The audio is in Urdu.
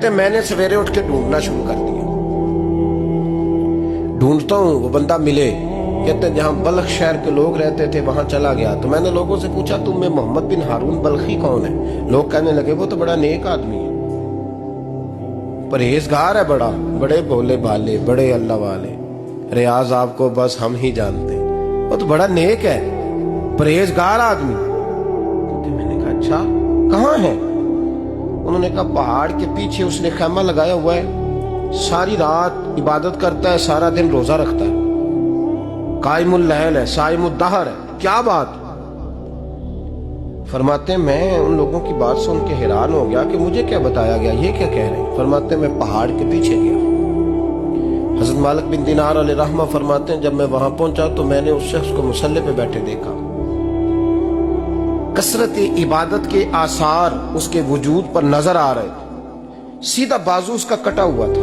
میں نے سویرے اٹھ کے ڈھونڈنا شروع کر دیا، ڈھونڈتا ہوں وہ بندہ ملے، کہتے ہیں جہاں بلخ شہر کے لوگ رہتے تھے وہاں چلا گیا۔ تو میں نے لوگوں سے پوچھا تم میں محمد بن ہارون بلخی کون ہے؟ لوگ کہنے لگے وہ تو بڑا نیک آدمی ہے، پرہیزگار ہے، بڑے بولے بالے، بڑے اللہ والے، ریاض آپ کو بس ہم ہی جانتے ہیں، وہ تو بڑا نیک ہے، پرہیزگار آدمی۔ میں نے کہا اچھا کہاں ہے؟ انہوں نے کہا پہاڑ کے پیچھے اس نے خیمہ لگایا ہوا ہے، ساری رات عبادت کرتا ہے، سارا دن روزہ رکھتا ہے، قائم اللیل ہے، صائم الدہر ہے۔ کیا بات؟ فرماتے ہیں میں ان لوگوں کی بات سن کے حیران ہو گیا کہ مجھے کیا بتایا گیا، یہ کیا کہہ رہے ہیں؟ فرماتے ہیں میں پہاڑ کے پیچھے گیا۔ حضرت مالک بن دینار علیہ رحمہ فرماتے ہیں جب میں وہاں پہنچا تو میں نے اس شخص کو مصلی پہ بیٹھے دیکھا، کثرت عبادت کے آثار اس کے وجود پر نظر آ رہے تھے، سیدھا بازو اس کا کٹا ہوا تھا۔